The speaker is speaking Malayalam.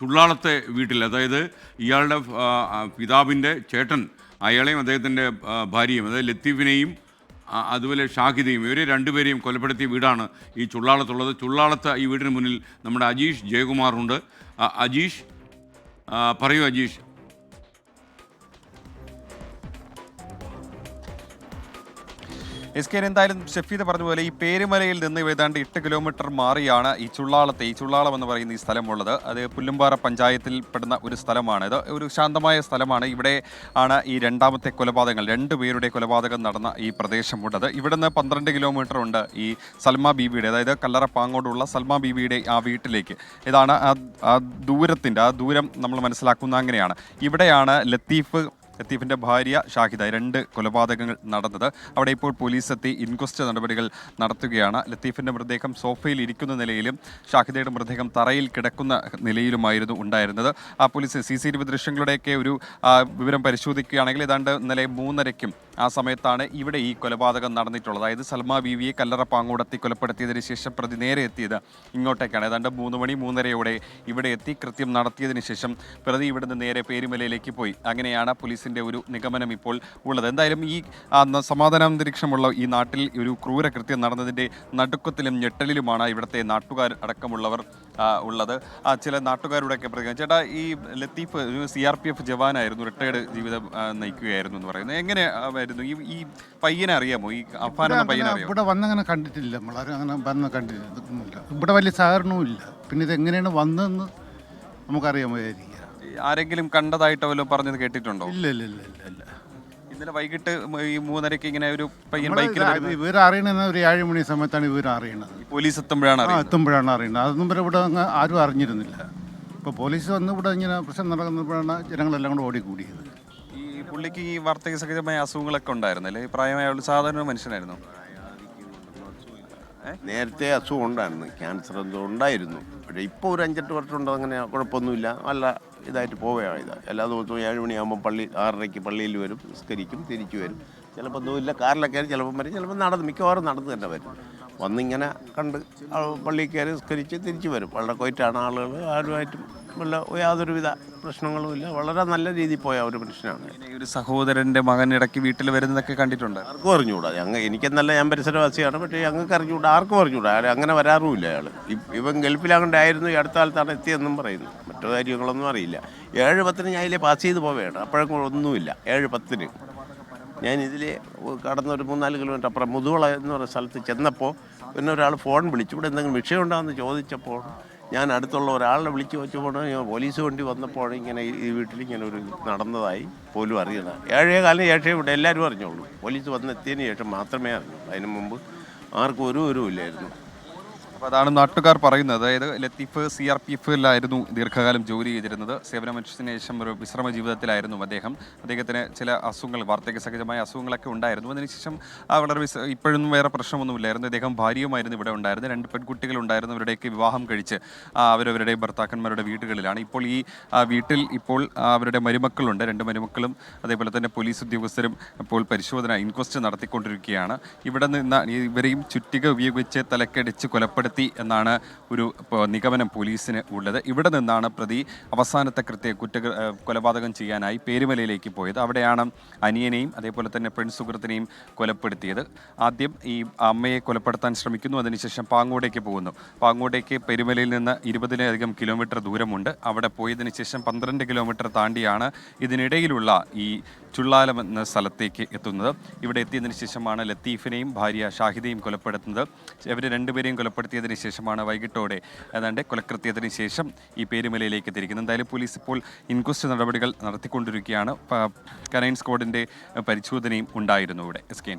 തുള്ളാളത്തെ വീട്ടിൽ, അതായത് ഇയാളുടെ പിതാവിൻ്റെ ചേട്ടൻ, അയാളെയും അദ്ദേഹത്തിൻ്റെ ഭാര്യയും, അതായത് ലത്തീഫിനെയും അതുപോലെ ഷാഹിദയും, ഇവരെ രണ്ടുപേരെയും കൊലപ്പെടുത്തിയ വീടാണ് ഈ ചുള്ളാളത്തുള്ളത്. ചുള്ളാളത്ത് ഈ വീടിന് മുന്നിൽ നമ്മുടെ അജീഷ് ജയകുമാറുണ്ട്. അജീഷ്, പറയൂ അജീഷ്. എസ് കെ എന്തായാലും ഷഫീദ് പറഞ്ഞ പോലെ ഈ പേരുമലയിൽ നിന്ന് ഏതാണ്ട് 8 കിലോമീറ്റർ മാറിയാണ് ഈ ചുള്ളാളം എന്ന് പറയുന്ന ഈ സ്ഥലമുള്ളത്. അത് പുല്ലുംപാറ പഞ്ചായത്തിൽ പെടുന്ന ഒരു സ്ഥലമാണ്. ഇത് ഒരു ശാന്തമായ സ്ഥലമാണ്. ഇവിടെ ആണ് ഈ രണ്ടാമത്തെ കൊലപാതകങ്ങൾ, 2 പേരുടെ കൊലപാതകം നടന്ന ഈ പ്രദേശമുള്ളത്. ഇവിടെ നിന്ന് 12 കിലോമീറ്റർ ഉണ്ട് ഈ സൽമ ബീവിയുടെ, അതായത് കല്ലറ പാങ്ങോടുള്ള സൽമ ബീവിയുടെ ആ വീട്ടിലേക്ക്. ഇതാണ് ആ ദൂരം നമ്മൾ മനസ്സിലാക്കുന്ന അങ്ങനെയാണ്. ഇവിടെയാണ് ലത്തീഫിൻ്റെ ഭാര്യ ഷാഹിദ 2 കൊലപാതകങ്ങൾ നടന്നത്. അവിടെ ഇപ്പോൾ പോലീസ് എത്തി ഇൻക്വസ്റ്റ് നടപടികൾ നടത്തുകയാണ്. ലത്തീഫിൻ്റെ മൃതദേഹം സോഫയിൽ ഇരിക്കുന്ന നിലയിലും ഷാഹിദയുടെ മൃതദേഹം തറയിൽ കിടക്കുന്ന നിലയിലുമായിരുന്നു ഉണ്ടായിരുന്നത്. ആ പോലീസ് CCTV ദൃശ്യങ്ങളുടെയൊക്കെ ഒരു വിവരം പരിശോധിക്കുകയാണെങ്കിൽ ഏതാണ്ട് ഇന്നലെ 3:30-ക്കും ആ സമയത്താണ് ഇവിടെ ഈ കൊലപാതകം നടന്നിട്ടുള്ളത്. അതായത് സൽമ ബീവിയെ കല്ലറ പാങ്ങോടെത്തി കൊലപ്പെടുത്തിയതിന് ശേഷം പ്രതി നേരെ എത്തിയത് ഇങ്ങോട്ടേക്കാണ്. ഏതാണ്ട് 3 മണി 3:30-യോടെ ഇവിടെ എത്തി കൃത്യം നടത്തിയതിന് ശേഷം പ്രതി ഇവിടുന്ന് നേരെ പേരുമലയിലേക്ക് പോയി. അങ്ങനെയാണ് പോലീസിൻ്റെ ഒരു നിഗമനം ഇപ്പോൾ ഉള്ളത്. എന്തായാലും ഈ സമാധാനാന്തരീക്ഷമുള്ള ഈ നാട്ടിൽ ഒരു ക്രൂരകൃത്യം നടന്നതിൻ്റെ നടുക്കത്തിലും ഞെട്ടലിലുമാണ് ഇവിടുത്തെ നാട്ടുകാർ അടക്കമുള്ളവർ ഉള്ളത്. ചില നാട്ടുകാരുടെയൊക്കെ പ്രതികരണം, ചേട്ടാ ഈ ലത്തീഫ് CRPF ജവാനായിരുന്നു, റിട്ടയർഡ് ജീവിതം നയിക്കുകയായിരുന്നു എന്ന് പറയുന്നത്. എങ്ങനെ ആയിരുന്നു ഈ പയ്യനെ അറിയാമോ? ഈ അഫാൻ എന്ന പയ്യനെ അറിയാമോ? ഇവിടെ വന്നങ്ങനെ കണ്ടിട്ടില്ല, നമ്മളാരും അങ്ങനെ വന്ന് കണ്ടിട്ടില്ല. ഇവിടെ വലിയ സഹകരണവും ഇല്ല. പിന്നെ ഇത് എങ്ങനെയാണ് വന്നതെന്ന് നമുക്കറിയാമോ? ആരെങ്കിലും കണ്ടതായിട്ടോ വല്ലതും പറഞ്ഞത് കേട്ടിട്ടുണ്ടോ? ഇല്ല ഇല്ല ഇല്ല ഇല്ല ഇല്ല. ഇന്നലെ വൈകിട്ട് ഈ 3:30-ക്ക് ഇങ്ങനെ ഒരു പയ്യൻ ബൈക്കിൽ ഇവർ അറിയണത് ഒരു 7 മണി സമയത്താണ് ഇവർ അറിയണത്. പോലീസ് എത്തുമ്പോഴാണ് അറിയുന്നത്. അതൊന്നും വരെ ഇവിടെ ആരും അറിഞ്ഞിരുന്നില്ല. ഇപ്പോൾ പോലീസ് വന്ന് ഇവിടെ ഇങ്ങനെ പ്രശ്നം നടക്കുന്നപ്പോഴാണ് ജനങ്ങളെല്ലാം കൂടെ ഓടിക്കൂടിയത്. ഈ പുള്ളിക്ക് ഈ വാർദ്ധക്യ സഹജമായ അസുഖങ്ങളൊക്കെ ഉണ്ടായിരുന്നല്ലേ? പ്രായമായ സാധാരണ മനുഷ്യനായിരുന്നു. നേരത്തെ അസുഖം ഉണ്ടായിരുന്നു, ക്യാൻസർ എന്തോ ഉണ്ടായിരുന്നു. പക്ഷേ ഇപ്പോൾ ഒരു 5-8 വർഷം ഉണ്ടോ, അങ്ങനെ കുഴപ്പമൊന്നുമില്ല. നല്ല ഇതായിട്ട് പോവുകയാണ്. എല്ലാ ദിവസവും 7 മണിയാകുമ്പോൾ 6:30-ക്ക് പള്ളിയിൽ വരും, നിസ്കരിക്കും, തിരിച്ചു വരും. ചിലപ്പോൾ ഒന്നുമില്ല, കാറിലൊക്കെ കയറി ചിലപ്പം വരും, ചിലപ്പോൾ മിക്കവാറും നടന്ന് തന്നെ വരും. വന്നിങ്ങനെ കണ്ട് പള്ളിയിൽ കയറി നിസ്കരിച്ച് തിരിച്ചു വരും. വളരെ കൊയിറ്റാണ് ആളുകൾ. ആരുമായിട്ടും യാതൊരുവിധ പ്രശ്നങ്ങളുമില്ല. വളരെ നല്ല രീതിയിൽ പോയ ഒരു മനുഷ്യനാണ്. ഒരു സഹോദരൻ്റെ മകൻ ഇടയ്ക്ക് വീട്ടിൽ വരുന്നതൊക്കെ കണ്ടിട്ടുണ്ട്. ആർക്കും അറിഞ്ഞുകൂടാ. എനിക്കെന്നല്ല, ഞാൻ പരിസരവാസിയാണ്. പക്ഷേ ഞങ്ങൾക്ക് അറിഞ്ഞുകൂടാ, ആർക്കും അറിഞ്ഞുകൂടാ. അങ്ങനെ വരാറുമില്ല അയാൾ. ഇവൻ ഗൾഫിലാകൊണ്ടായിരുന്നു, ഈ അടുത്ത കാലത്താണ് എത്തിയെന്നും പറയുന്നു. മറ്റു കാര്യങ്ങളൊന്നും അറിയില്ല. 7:10 ഞാൻ ഇതിലെ പാസ് ചെയ്ത് പോവുകയാണ്. അപ്പോഴേക്കും ഒന്നുമില്ല. 7:10 ഞാൻ ഇതിൽ കടന്നൊരു 3-4 കിലോമീറ്റർ അപ്പുറം മുതുവള എന്ന് പറയുന്ന സ്ഥലത്ത് ചെന്നപ്പോൾ പിന്നെ ഒരാൾ ഫോൺ വിളിച്ചു. ഇവിടെ എന്തെങ്കിലും വിഷയമുണ്ടാകുമെന്ന് ചോദിച്ചപ്പോൾ ഞാൻ അടുത്തുള്ള ഒരാളെ വിളിച്ച് വെച്ചപ്പോൾ പോലീസ് വണ്ടി വന്നപ്പോൾ ഇങ്ങനെ ഈ വീട്ടിൽ ഇങ്ങനെ ഒരു നടന്നതായി പോലും അറിയണം. 7:15 ഇവിടെ എല്ലാവരും അറിഞ്ഞോളൂ. പോലീസ് വന്നെത്തിയതിന് ശേഷം മാത്രമേ അറിഞ്ഞൂ. അതിന് മുമ്പ് ആർക്കും ഒരു ഇല്ലായിരുന്നു. അപ്പോൾ അതാണ് നാട്ടുകാർ പറയുന്നത്. അതായത് ലത്തീഫ് CRPF-ലായിരുന്നു ദീർഘകാലം ജോലി ചെയ്തിരുന്നത്. സേവനമനുഷ്യത്തിന് ശേഷം ഒരു വിശ്രമ ജീവിതത്തിലായിരുന്നു അദ്ദേഹത്തിന് ചില അസുഖങ്ങൾ, വാർദ്ധക്യ സഹജമായ അസുഖങ്ങളൊക്കെ ഉണ്ടായിരുന്നു. അതിനുശേഷം വളരെ ഇപ്പോഴൊന്നും വേറെ പ്രശ്നമൊന്നുമില്ലായിരുന്നു. അദ്ദേഹം ഭാര്യയുമായിരുന്നു ഇവിടെ ഉണ്ടായിരുന്നു. 2 പെൺകുട്ടികളുണ്ടായിരുന്നു. അവരുടെയൊക്കെ വിവാഹം കഴിച്ച് അവരവരുടെ ഭർത്താക്കന്മാരുടെ വീടുകളിലാണ്. ഇപ്പോൾ ഈ വീട്ടിൽ ഇപ്പോൾ അവരുടെ മരുമക്കളുണ്ട്, 2 മരുമക്കളും. അതേപോലെ തന്നെ പോലീസ് ഉദ്യോഗസ്ഥരും ഇപ്പോൾ ഇൻക്വസ്റ്റ് നടത്തിക്കൊണ്ടിരിക്കുകയാണ്. ഇവിടെ നിന്ന് ഇവരെയും ചുറ്റിക ഉപയോഗിച്ച് തലക്കടിച്ച് കൊലപ്പെടുത്തി എന്നാണ് ഒരു നിഗമനം പോലീസിന് ഉള്ളത്. ഇവിടെ നിന്നാണ് പ്രതി അവസാനത്തെ കൊലപാതകം ചെയ്യാനായി പേരുമലയിലേക്ക് പോയത്. അവിടെയാണ് അനിയനെയും അതേപോലെ തന്നെ പെൺസുഹൃത്തിനെയും കൊലപ്പെടുത്തിയത്. ആദ്യം ഈ അമ്മയെ കൊലപ്പെടുത്താൻ ശ്രമിക്കുന്നു, അതിനുശേഷം പാങ്ങോടേക്ക് പോകുന്നു. പാങ്ങോടേക്ക് പെരുമലയിൽ നിന്ന് 20-ലധികം കിലോമീറ്റർ ദൂരമുണ്ട്. അവിടെ പോയതിനു ശേഷം 12 കിലോമീറ്റർ താണ്ടിയാണ് ഇതിനിടയിലുള്ള ഈ ചുള്ളാലം എന്ന സ്ഥലത്തേക്ക് എത്തുന്നത്. ഇവിടെ എത്തിയതിനു ശേഷമാണ് ലത്തീഫിനെയും ഭാര്യ ഷാഹിദയും കൊലപ്പെടുത്തുന്നത്. ഇവർ 2 പേരെയും കൊലപ്പെടുത്തിയതിന് ശേഷമാണ് വൈകിട്ടോടെ ഏതാണ്ട് കൊലകൃത്യത്തിന് ശേഷം ഈ പേരുമലയിലേക്ക് തിരിക്കുന്നത്. എന്തായാലും പോലീസ് ഇപ്പോൾ ഇൻക്വസ്റ്റ് നടപടികൾ നടത്തിക്കൊണ്ടിരിക്കുകയാണ്. കനൈൻ സ്ക്വാഡിൻ്റെ പരിശോധനയും ഉണ്ടായിരുന്നു ഇവിടെ. S K.